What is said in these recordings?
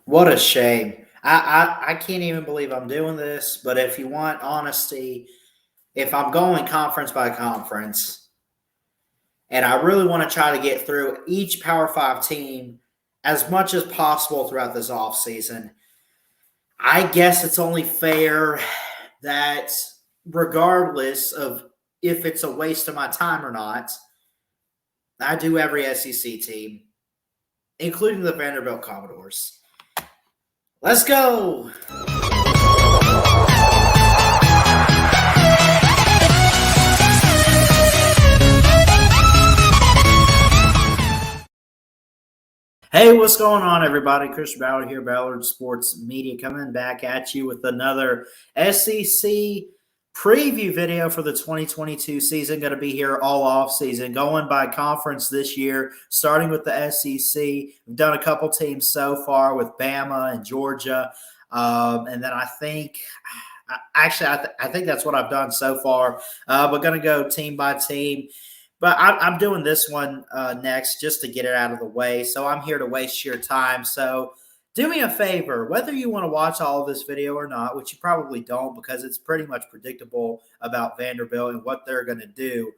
What a shame. I can't even believe I'm doing this, but if you want honesty, if I'm going conference by conference, and I really want to try to get through each Power Five team as much as possible throughout this offseason, I guess it's only fair that regardless of if it's a waste of my time or not, I do every SEC team, including the Vanderbilt Commodores. Let's go. Hey, what's going on, everybody? Chris Ballard here, Ballard Sports Media, coming back at you with another SEC preview video for the 2022 season. Going to be here all off season, going by conference this year, starting with the SEC. We've done a couple teams so far with Bama and Georgia, and then I think that's what I've done so far. But going to go team by team. But I'm doing this one next just to get it out of the way. So I'm here to waste your time. So do me a favor, whether you want to watch all of this video or not, which you probably don't because it's pretty much predictable about Vanderbilt and what they're going to do.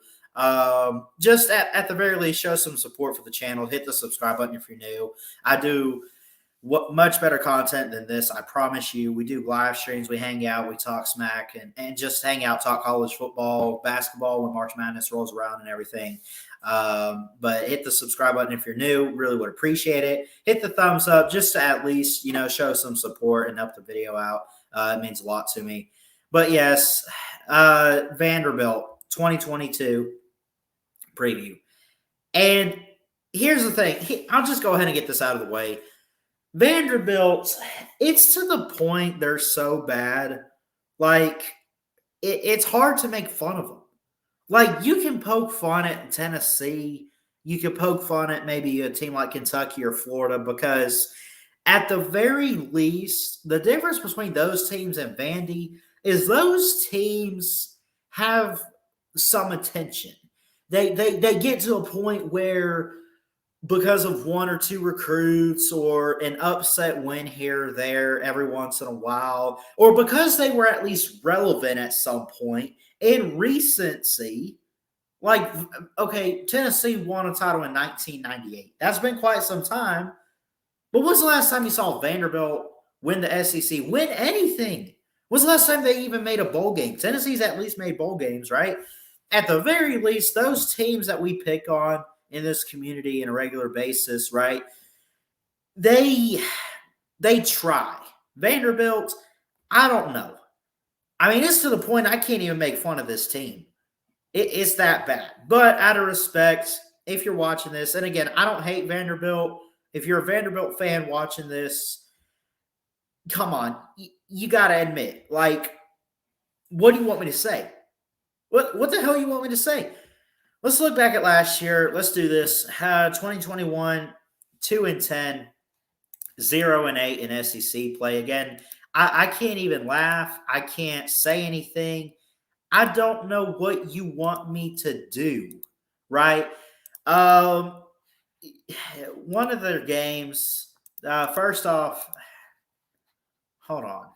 Just at the very least, show some support for the channel. Hit the subscribe button if you're new. I do much better content than this, I promise you. We do live streams, we hang out, we talk smack, and just hang out, talk college football, basketball when March Madness rolls around and everything. But hit the subscribe button if you're new. Really would appreciate it. Hit the thumbs up just to at least, show some support and help the video out. It means a lot to me. But yes, Vanderbilt 2022 preview. And here's the thing. I'll just go ahead and get this out of the way. Vanderbilt, it's to the point they're so bad, like, it's hard to make fun of them. Like, you can poke fun at Tennessee. You can poke fun at maybe a team like Kentucky or Florida because at the very least, the difference between those teams and Vandy is those teams have some attention. They get to a point where because of one or two recruits or an upset win here or there every once in a while, or because they were at least relevant at some point in recency, like, okay, Tennessee won a title in 1998. That's been quite some time. But when's the last time you saw Vanderbilt win the SEC, win anything? When's the last time they even made a bowl game? Tennessee's at least made bowl games, right? At the very least, those teams that we pick on in this community on a regular basis, right? They try. Vanderbilt, I don't know. I mean, it's to the point I can't even make fun of this team. It's that bad. But out of respect, if you're watching this, and again, I don't hate Vanderbilt. If you're a Vanderbilt fan watching this, come on. You got to admit, like, what do you want me to say? What the hell you want me to say? Let's look back at last year. Let's do this. 2021, 2-10, 0-8 in SEC play. Again, I can't even laugh. I can't say anything. I don't know what you want me to do, right? One of their games, first off, hold on.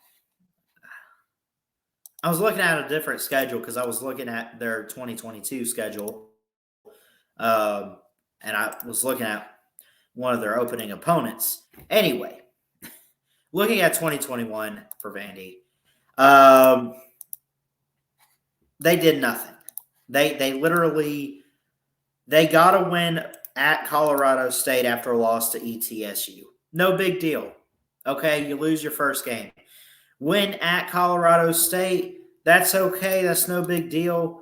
I was looking at a different schedule because I was looking at their 2022 schedule. And I was looking at one of their opening opponents. Anyway, looking at 2021 for Vandy, they did nothing. They literally got a win at Colorado State after a loss to ETSU. No big deal. Okay, you lose your first game. Win at Colorado State, that's okay. That's no big deal.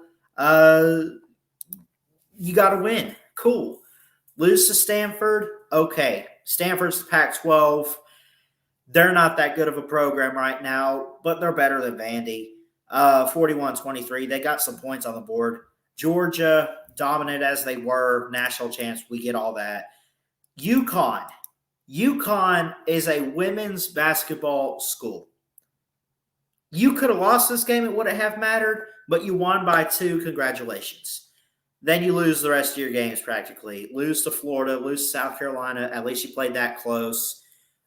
You got to win. Cool. Lose to Stanford? Okay. Stanford's the Pac-12. They're not that good of a program right now, but they're better than Vandy. 41-23. They got some points on the board. Georgia, dominant as they were, national champs. We get all that. UConn. UConn is a women's basketball school. You could have lost this game. It wouldn't have mattered, but you won by 2. Congratulations. Then you lose the rest of your games practically. Lose to Florida, lose to South Carolina. At least you played that close.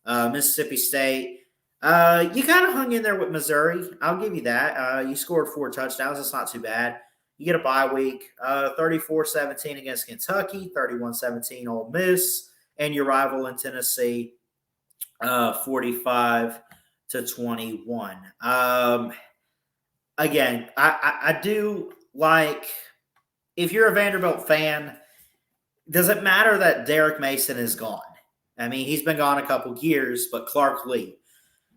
Mississippi State. You kind of hung in there with Missouri. I'll give you that. You scored 4 touchdowns. That's not too bad. You get a bye week. 34-17 against Kentucky, 31-17 Ole Miss, and your rival in Tennessee, 45-21. Again, I do like, if you're a Vanderbilt fan, does it matter that Derek Mason is gone? I mean, he's been gone a couple years, but Clark Lee,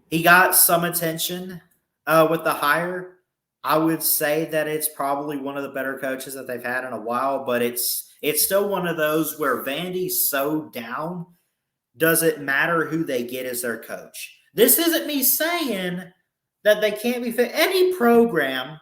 he got some attention with the hire. I would say that it's probably one of the better coaches that they've had in a while, but it's still one of those where Vandy's so down, does it matter who they get as their coach? This isn't me saying that they can't be fit. Any program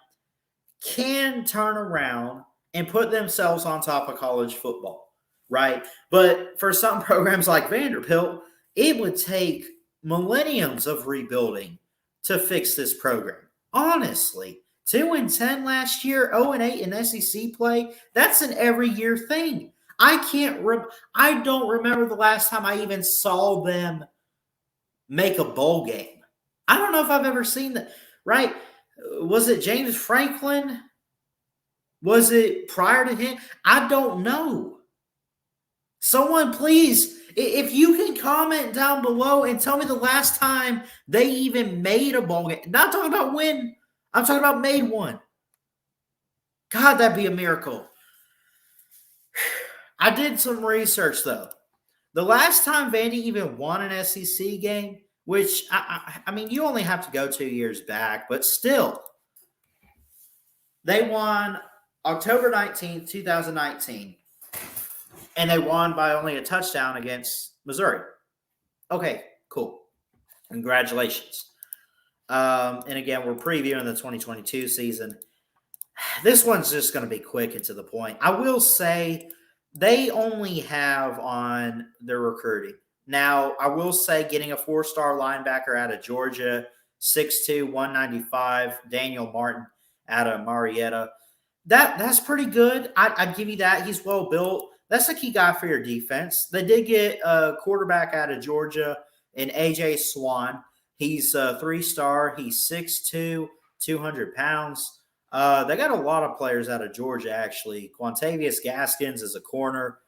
can turn around and put themselves on top of college football, right? But for some programs like Vanderbilt, it would take millenniums of rebuilding to fix this program. Honestly, 2-10 last year, 0-8 in SEC play, that's an every year thing. I don't remember the last time I even saw them make a bowl game. I don't know if I've ever seen that, right? Was it James Franklin? Was it prior to him? I don't know. Someone please, if you can comment down below and tell me the last time they even made a bowl game. Not talking about win. I'm talking about made one. God, that'd be a miracle. I did some research, though. The last time Vandy even won an SEC game, which, I mean, you only have to go 2 years back, but still, they won October 19th, 2019, and they won by only a touchdown against Missouri. Okay, cool. Congratulations. And again, we're previewing the 2022 season. This one's just going to be quick and to the point. I will say they only have on their recruiting. Now, I will say getting a 4-star linebacker out of Georgia, 6'2", 195, Daniel Martin out of Marietta, that's pretty good. I'd give you that. He's well built. That's a key guy for your defense. They did get a quarterback out of Georgia in A.J. Swan. He's a 3-star. He's 6'2", 200 pounds. They got a lot of players out of Georgia, actually. Quantavious Gaskins is a corner.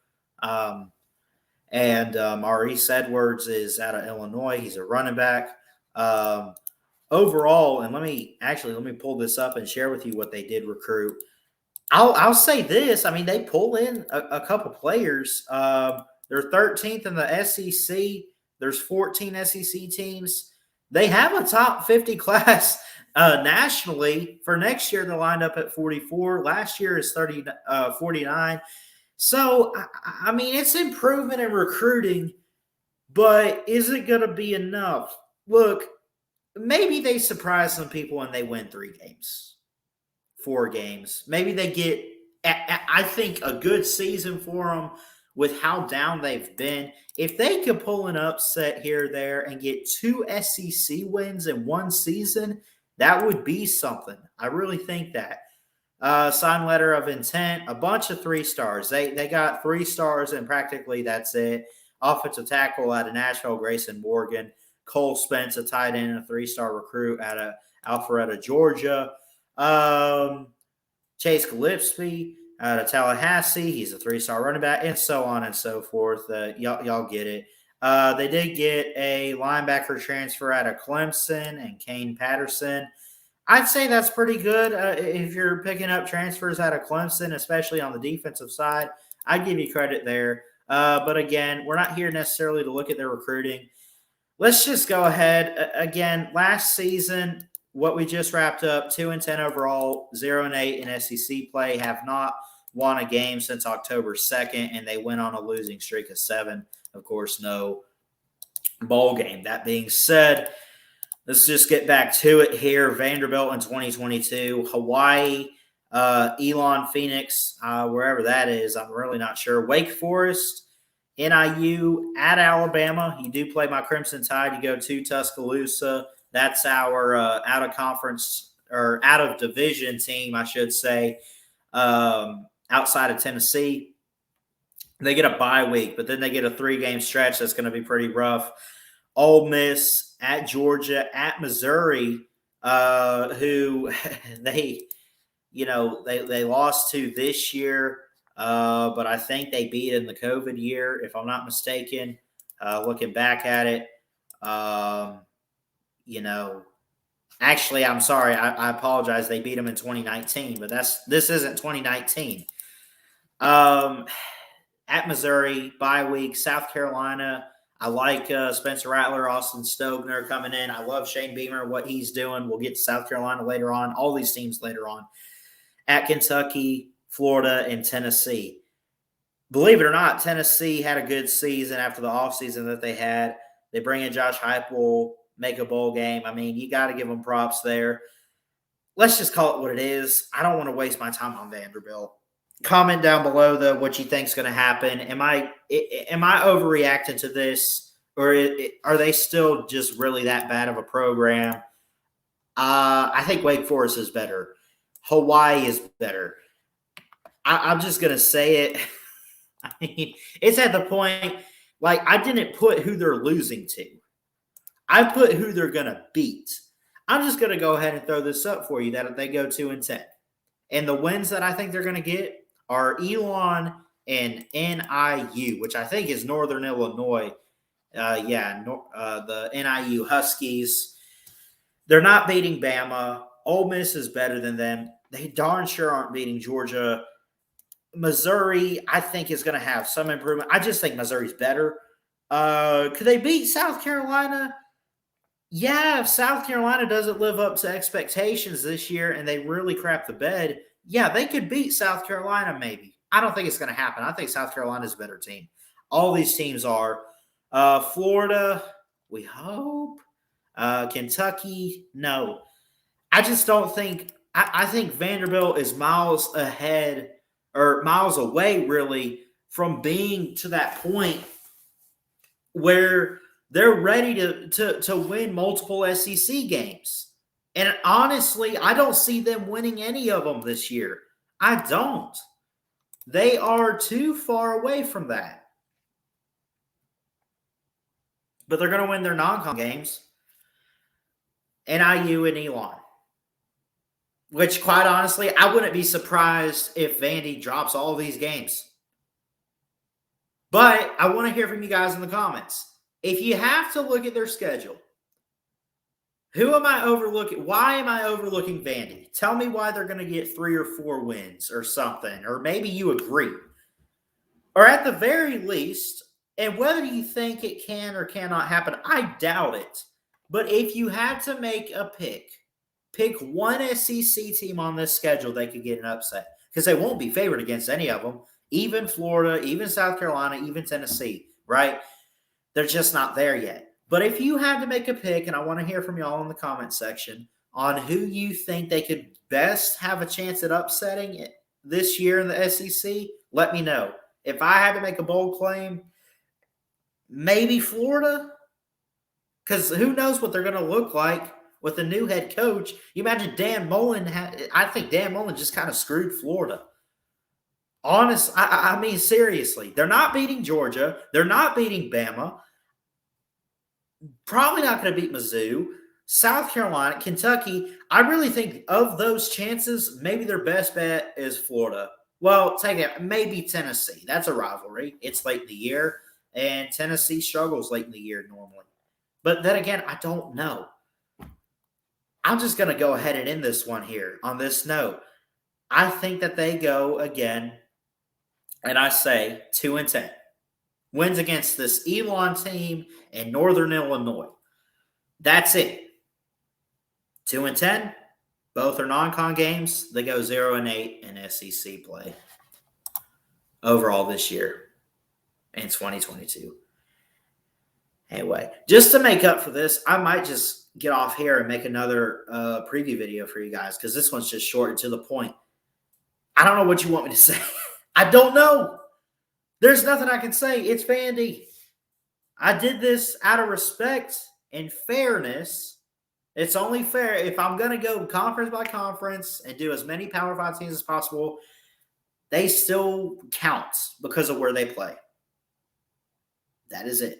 And Maurice Edwards is out of Illinois. He's a running back. Overall, and let me pull this up and share with you what they did recruit. I'll say this. I mean, they pull in a couple players. They're 13th in the SEC. There's 14 SEC teams. They have a top 50 class nationally. For next year, they're lined up at 44. Last year is 49. So, I mean, it's improvement in recruiting, but is it going to be enough? Look, maybe they surprise some people and they win 3 games, 4 games. Maybe they get, I think, a good season for them with how down they've been. If they could pull an upset here or there and get 2 SEC wins in one season, that would be something. I really think that. Signed letter of intent, a bunch of 3-stars. They got 3 stars and practically that's it. Offensive tackle out of Nashville, Grayson Morgan. Cole Spence, a tight end, a 3-star recruit out of Alpharetta, Georgia. Chase Gillespie out of Tallahassee. He's a 3-star running back, and so on and so forth. Y'all get it. They did get a linebacker transfer out of Clemson and Kane Patterson. I'd say that's pretty good if you're picking up transfers out of Clemson, especially on the defensive side. I'd give you credit there. But again, we're not here necessarily to look at their recruiting. Let's just go ahead. Again, last season, what we just wrapped up, 2-10 overall, 0-8 in SEC play, have not won a game since October 2nd, and they went on a losing streak of 7. Of course, no bowl game. That being said, let's just get back to it here. Vanderbilt in 2022, Hawaii, Elon, Phoenix, wherever that is, I'm really not sure. Wake Forest, NIU, at Alabama. You do play my Crimson Tide. You go to Tuscaloosa. That's our out-of-conference or out-of-division team, I should say, outside of Tennessee. They get a bye week, but then they get a 3-game stretch that's going to be pretty rough. Ole Miss, at Georgia, at Missouri, who they lost to this year, but I think they beat in the COVID year, if I'm not mistaken. Looking back at it, um, you know, actually, I'm sorry, I apologize. They beat them in 2019, but this isn't 2019. Um, at Missouri, bye week, South Carolina. I like Spencer Rattler, Austin Stogner coming in. I love Shane Beamer, what he's doing. We'll get to South Carolina later on, all these teams later on. At Kentucky, Florida, and Tennessee. Believe it or not, Tennessee had a good season after the offseason that they had. They bring in Josh Heupel, make a bowl game. I mean, you got to give them props there. Let's just call it what it is. I don't want to waste my time on Vanderbilt. Comment down below, though, what you think is going to happen. Am I overreacting to this, or are they still just really that bad of a program? I think Wake Forest is better. Hawaii is better. I'm just going to say it. I mean, it's at the point, like, I didn't put who they're losing to. I put who they're going to beat. I'm just going to go ahead and throw this up for you that they go 2-10. And the wins that I think they're going to get are Elon and NIU, which I think is Northern Illinois. The NIU Huskies. They're not beating Bama. Ole Miss is better than them. They darn sure aren't beating Georgia. Missouri, I think, is going to have some improvement. I just think Missouri's better. Could they beat South Carolina? Yeah, if South Carolina doesn't live up to expectations this year and they really crap the bed, yeah, they could beat South Carolina maybe. I don't think it's going to happen. I think South Carolina's a better team. All these teams are. Florida, we hope. Kentucky, no. I just don't think – I think Vanderbilt is miles ahead or miles away, really, from being to that point where they're ready to win multiple SEC games. And honestly, I don't see them winning any of them this year. I don't. They are too far away from that. But they're going to win their non-con games. NIU and Elon. Which, quite honestly, I wouldn't be surprised if Vandy drops all these games. But I want to hear from you guys in the comments. If you have to look at their schedule, who am I overlooking? Why am I overlooking Vandy? Tell me why they're going to get 3 or 4 wins or something. Or maybe you agree. Or at the very least, and whether you think it can or cannot happen, I doubt it. But if you had to make a pick one SEC team on this schedule they could get an upset. Because they won't be favored against any of them. Even Florida, even South Carolina, even Tennessee, right? They're just not there yet. But if you had to make a pick, and I want to hear from y'all in the comment section, on who you think they could best have a chance at upsetting it this year in the SEC, let me know. If I had to make a bold claim, maybe Florida. Because who knows what they're going to look like with the new head coach. You imagine Dan Mullen. I think Dan Mullen just kind of screwed Florida. I mean, seriously. They're not beating Georgia. They're not beating Bama. Probably not going to beat Mizzou. South Carolina, Kentucky. I really think of those chances, maybe their best bet is Florida. Well, take it. Maybe Tennessee. That's a rivalry. It's late in the year, and Tennessee struggles late in the year normally. But then again, I don't know. I'm just going to go ahead and end this one here on this note. I think that they go again, and I say 2-10. Wins against this Elon team in Northern Illinois. That's it. 2-10. Both are non-con games. They go 0-8 in SEC play overall this year in 2022. Anyway, just to make up for this, I might just get off here and make another preview video for you guys because this one's just short and to the point. I don't know what you want me to say. I don't know. There's nothing I can say. It's Vandy. I did this out of respect and fairness. It's only fair if I'm going to go conference by conference and do as many Power 5 teams as possible, they still count because of where they play. That is it.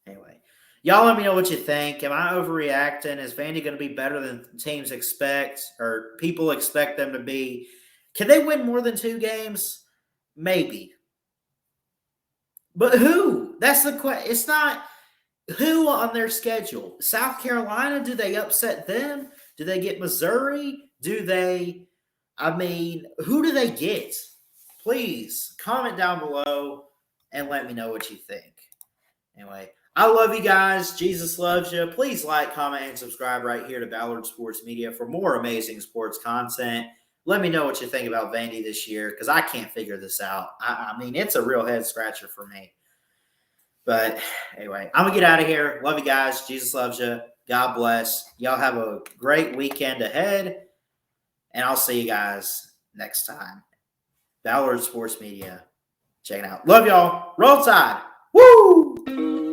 Anyway, Y'all let me know what you think. Am I overreacting? Is Vandy going to be better than teams expect or people expect them to be? Can they win more than 2 games? Maybe. But who? That's the question. It's not who on their schedule. South Carolina, do they upset them? Do they get Missouri? Who do they get? Please comment down below and let me know what you think. Anyway, I love you guys. Jesus loves you. Please like, comment, and subscribe right here to Ballard Sports Media for more amazing sports content. Let me know what you think about Vandy this year because I can't figure this out. I mean, it's a real head scratcher for me. But anyway, I'm going to get out of here. Love you guys. Jesus loves you. God bless. Y'all have a great weekend ahead. And I'll see you guys next time. Ballard Sports Media. Check it out. Love y'all. Roll Tide. Woo!